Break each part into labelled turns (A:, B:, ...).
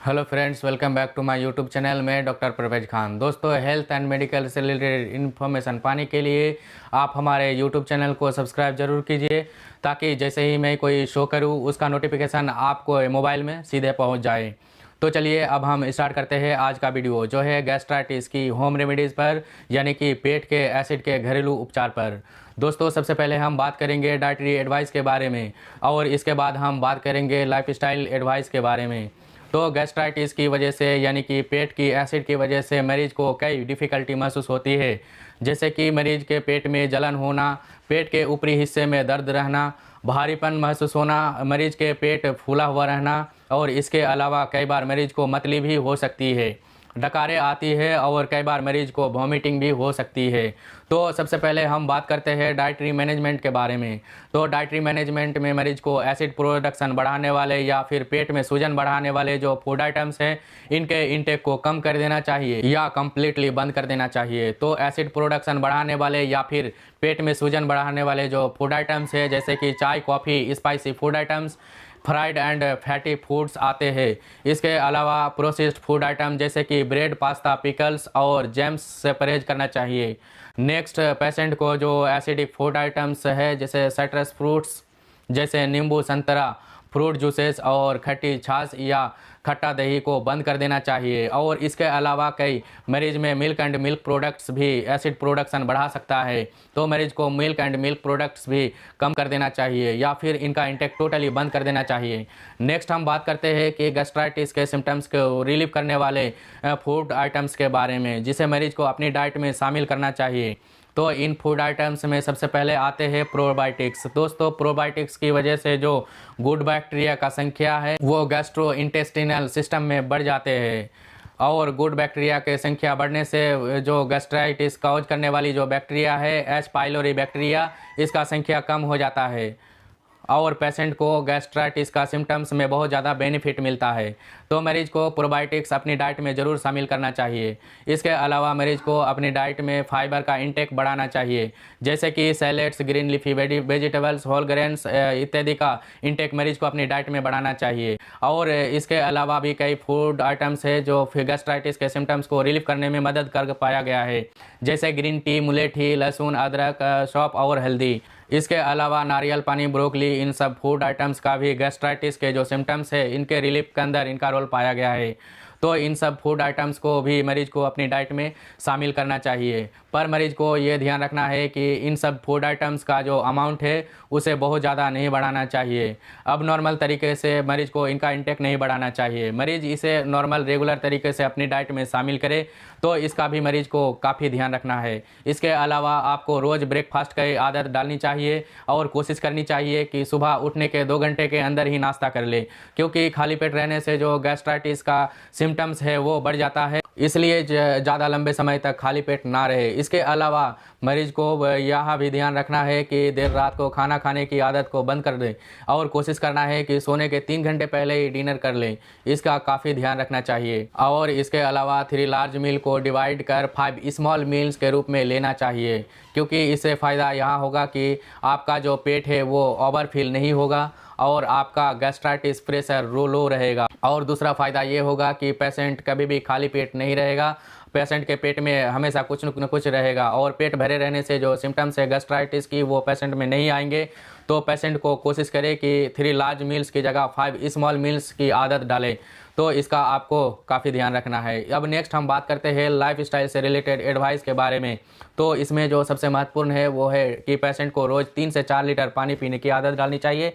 A: Hello friends, welcome back to my YouTube channel में doctor Parvez Khan. दोस्तों, health and medical से related information पाने के लिए आप हमारे यूट्यूब चैनल को सब्सक्राइब जरूर कीजिए, ताकि जैसे ही मैं कोई शो करूं उसका नोटिफिकेशन आपको मोबाइल में सीधे पहुंच जाए। तो चलिए अब हम स्टार्ट करते हैं आज का वीडियो, जो है गैस्ट्राइटिस की होम रेमेडीज़ पर, यानी कि पेट के एसिड के घरेलू उपचार पर। दोस्तों, सबसे पहले हम बात करेंगे डाइटरी एडवाइस के बारे में, और इसके बाद हम बात करेंगे लाइफस्टाइल एडवाइस के बारे में। तो गैस्ट्राइटिस की वजह से, यानी कि पेट की एसिड की वजह से मरीज को कई डिफ़िकल्टी महसूस होती है, जैसे कि मरीज के पेट में जलन होना, पेट के ऊपरी हिस्से में दर्द रहना, भारीपन महसूस होना, मरीज के पेट फूला हुआ रहना, और इसके अलावा कई बार मरीज को मतली भी हो सकती है, डकारें आती है, और कई बार मरीज को वॉमिटिंग भी हो सकती है। तो सबसे पहले हम बात करते हैं डाइटरी मैनेजमेंट के बारे में। तो डाइटरी मैनेजमेंट में मरीज को एसिड प्रोडक्शन बढ़ाने वाले या फिर पेट में सूजन बढ़ाने वाले जो फूड आइटम्स हैं, इनके इंटेक को कम कर देना चाहिए या कम्प्लीटली बंद कर देना चाहिए। तो एसिड प्रोडक्शन बढ़ाने वाले या फिर पेट में सूजन बढ़ाने वाले जो फूड आइटम्स है, जैसे कि चाय, coffee, spicy food items, fried and fatty foods आते हैं। इसके अलावा प्रोसेस्ड फूड आइटम जैसे कि ब्रेड, पास्ता, पिकल्स और जैम्स से परहेज करना चाहिए। नेक्स्ट, पेशेंट को जो एसिडिक फूड आइटम्स है, जैसे साइट्रस फ्रूट्स जैसे नींबू, संतरा, फ्रूट जूसेस और खट्टी छाछ या खट्टा दही को बंद कर देना चाहिए। और इसके अलावा कई मरीज में मिल्क एंड मिल्क प्रोडक्ट्स भी एसिड प्रोडक्शन बढ़ा सकता है, तो मरीज को मिल्क एंड मिल्क प्रोडक्ट्स भी कम कर देना चाहिए या फिर इनका इंटेक टोटली बंद कर देना चाहिए। नेक्स्ट हम बात करते हैं कि गैस्ट्राइटिस के सिम्टम्स को रिलीव करने वाले फूड आइटम्स के बारे में, जिसे मरीज को अपनी डाइट में शामिल करना चाहिए। तो इन फूड आइटम्स में सबसे पहले आते हैं प्रोबायोटिक्स। दोस्तों, प्रोबायोटिक्स की वजह से जो गुड बैक्टीरिया का संख्या है वो गैस्ट्रो इंटेस्टिनल सिस्टम में बढ़ जाते हैं, और गुड बैक्टीरिया की संख्या बढ़ने से जो गैस्ट्राइटिस कॉज करने वाली जो बैक्टीरिया है, एच पाइलोरी बैक्टीरिया, इसका संख्या कम हो जाता है, और पेशेंट को गैस्ट्राइटिस का सिम्टम्स में बहुत ज़्यादा बेनिफिट मिलता है। तो मरीज को प्रोबायोटिक्स अपनी डाइट में ज़रूर शामिल करना चाहिए। इसके अलावा मरीज को अपनी डाइट में फाइबर का इंटेक बढ़ाना चाहिए, जैसे कि salads, green leafy vegetables, whole grains इत्यादि का इंटेक मरीज को अपनी डाइट में बढ़ाना चाहिए। और इसके अलावा भी कई फूड आइटम्स है जो गैस्ट्राइटिस के सिम्टम्स को रिलीव करने में मदद कर पाया गया है, जैसे ग्रीन टी, मुलेठी, लहसुन, अदरक, सौंफ और हल्दी। इसके अलावा नारियल पानी, ब्रोकली, इन सब फूड आइटम्स का भी गैस्ट्राइटिस के जो सिम्टम्स है इनके रिलीफ के अंदर इनका रोल पाया गया है। तो इन सब फूड आइटम्स को भी मरीज को अपनी डाइट में शामिल करना चाहिए। पर मरीज को ये ध्यान रखना है कि इन सब फूड आइटम्स का जो अमाउंट है उसे बहुत ज़्यादा नहीं बढ़ाना चाहिए। अब नॉर्मल तरीके से मरीज को इनका इंटेक नहीं बढ़ाना चाहिए। मरीज इसे नॉर्मल रेगुलर तरीके से अपनी डाइट में शामिल करे, तो इसका भी मरीज को काफ़ी ध्यान रखना है। इसके अलावा आपको रोज़ ब्रेकफास्ट की आदत डालनी चाहिए, और कोशिश करनी चाहिए कि सुबह उठने के 2 घंटे के अंदर ही नाश्ता कर ले, क्योंकि खाली पेट रहने से जो गैस्ट्राइटिस का सिम्टम्स है वो बढ़ जाता है, इसलिए ज़्यादा लंबे समय तक खाली पेट ना रहे। इसके अलावा मरीज को यह भी ध्यान रखना है कि देर रात को खाना खाने की आदत को बंद कर दें, और कोशिश करना है कि सोने के 3 घंटे पहले ही डिनर कर लें। इसका काफ़ी ध्यान रखना चाहिए। और इसके अलावा 3 लार्ज मील को डिवाइड कर 5 स्मॉल मील्स के रूप में लेना चाहिए, क्योंकि इससे फ़ायदा यहाँ होगा कि आपका जो पेट है वो ओवरफिल नहीं होगा, और आपका गैस्ट्राइटिस प्रेशर लो रहेगा। और दूसरा फ़ायदा ये होगा कि पेशेंट कभी भी खाली पेट नहीं रहेगा, पेशेंट के पेट में हमेशा कुछ न कुछ रहेगा, और पेट भरे रहने से जो सिम्टम्स है गैस्ट्राइटिस की वो पेशेंट में नहीं आएंगे। तो पेशेंट को कोशिश करें कि 3 लार्ज मील्स की जगह 5 स्मॉल मील्स की आदत डालें। तो इसका आपको काफ़ी ध्यान रखना है। अब नेक्स्ट हम बात करते हैं लाइफस्टाइल से रिलेटेड एडवाइस के बारे में। तो इसमें जो सबसे महत्वपूर्ण है वो है कि पेशेंट को रोज़ 3 से 4 लीटर पानी पीने की आदत डालनी चाहिए,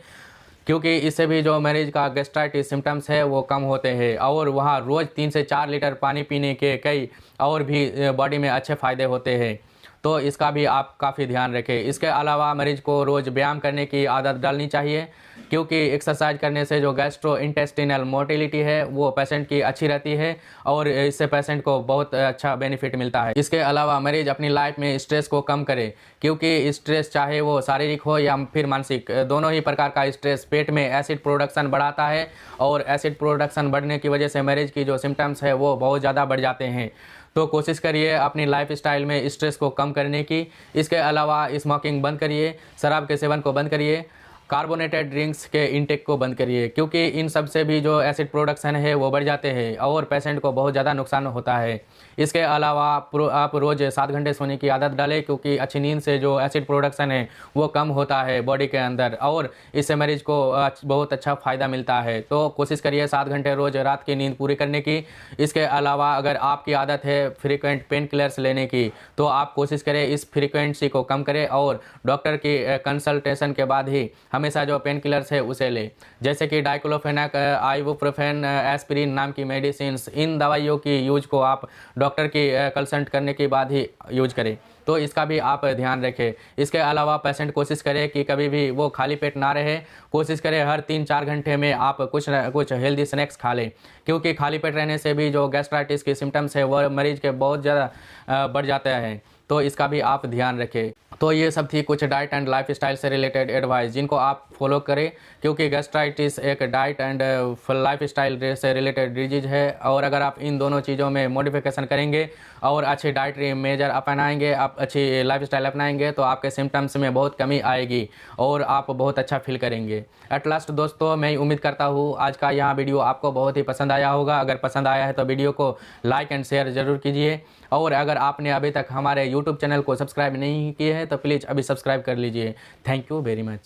A: क्योंकि इससे भी जो मरीज का गैस्ट्राइटिस सिम्टम्स है वो कम होते हैं, और वहाँ रोज़ 3 से 4 लीटर पानी पीने के कई और भी बॉडी में अच्छे फ़ायदे होते हैं। तो इसका भी आप काफ़ी ध्यान रखें। इसके अलावा मरीज को रोज़ व्यायाम करने की आदत डालनी चाहिए, क्योंकि एक्सरसाइज करने से जो गैस्ट्रो इंटेस्टिनल मोटिलिटी है वो पेशेंट की अच्छी रहती है, और इससे पेशेंट को बहुत अच्छा बेनिफिट मिलता है। इसके अलावा मरीज अपनी लाइफ में स्ट्रेस को कम करे, क्योंकि स्ट्रेस चाहे वो शारीरिक हो या फिर मानसिक, दोनों ही प्रकार का स्ट्रेस पेट में एसिड प्रोडक्शन बढ़ाता है, और एसिड प्रोडक्शन बढ़ने की वजह से मरीज की जो सिम्टम्स है वो बहुत ज़्यादा बढ़ जाते हैं। तो कोशिश करिए अपनी लाइफ स्टाइल में स्ट्रेस को कम करने की। इसके अलावा स्मोकिंग बंद करिए, शराब के सेवन को बंद करिए, कार्बोनेटेड ड्रिंक्स के इंटेक को बंद करिए, क्योंकि इन सब से भी जो एसिड प्रोडक्शन है वो बढ़ जाते हैं और पेशेंट को बहुत ज़्यादा नुकसान होता है। इसके अलावा आप रोज़ 7 घंटे सोने की आदत डालें, क्योंकि अच्छी नींद से जो एसिड प्रोडक्शन है वो कम होता है बॉडी के अंदर और इससे मरीज को बहुत अच्छा फ़ायदा मिलता है। तो कोशिश करिए 7 घंटे रोज़ रात की नींद पूरी करने की। इसके अलावा अगर आपकी आदत है फ्रीक्वेंट पेन किलर्स लेने की, तो आप कोशिश करें इस फ्रीक्वेंसी को कम करें और डॉक्टर की कंसल्टेशन के बाद ही हमेशा जो पेन किलर्स है उसे ले, जैसे कि डाइक्लोफेनाक, आइबुप्रोफेन, एस्पिरिन नाम की मेडिसिन। इन दवाइयों की यूज को आप डॉक्टर की कंसल्ट करने के बाद ही यूज करें, तो इसका भी आप ध्यान रखें। इसके अलावा पेशेंट कोशिश करे कि कभी भी वो खाली पेट ना रहे। कोशिश करें हर 3-4 घंटे में आप कुछ न कुछ हेल्दी स्नैक्स खा लें, क्योंकि खाली पेट रहने से भी जो गैस्ट्राइटिस के सिम्टम्स है वो मरीज के बहुत ज़्यादा बढ़ जाते हैं, तो इसका भी आप ध्यान रखें। तो ये सब थी कुछ डाइट एंड लाइफस्टाइल से रिलेटेड एडवाइस जिनको आप फॉलो करें, क्योंकि गैस्ट्राइटिस एक डाइट एंड लाइफस्टाइल से रिलेटेड डिजीज है। और अगर आप इन दोनों चीज़ों में मॉडिफिकेशन करेंगे और अच्छी डाइटरी मेजर अपनाएंगे, आप अच्छी लाइफस्टाइल अपनाएंगे, तो आपके सिम्टम्स में बहुत कमी आएगी और आप बहुत अच्छा फील करेंगे। एट लास्ट दोस्तों, मैं उम्मीद करता हूँ आज का यहाँ वीडियो आपको बहुत ही पसंद आया होगा। अगर पसंद आया है तो वीडियो को लाइक एंड शेयर ज़रूर कीजिए, और अगर आपने अभी तक हमारे यूट्यूब चैनल को सब्सक्राइब नहीं किए हैं तो प्लीज़ अभी सब्सक्राइब कर लीजिए। Thank you very much.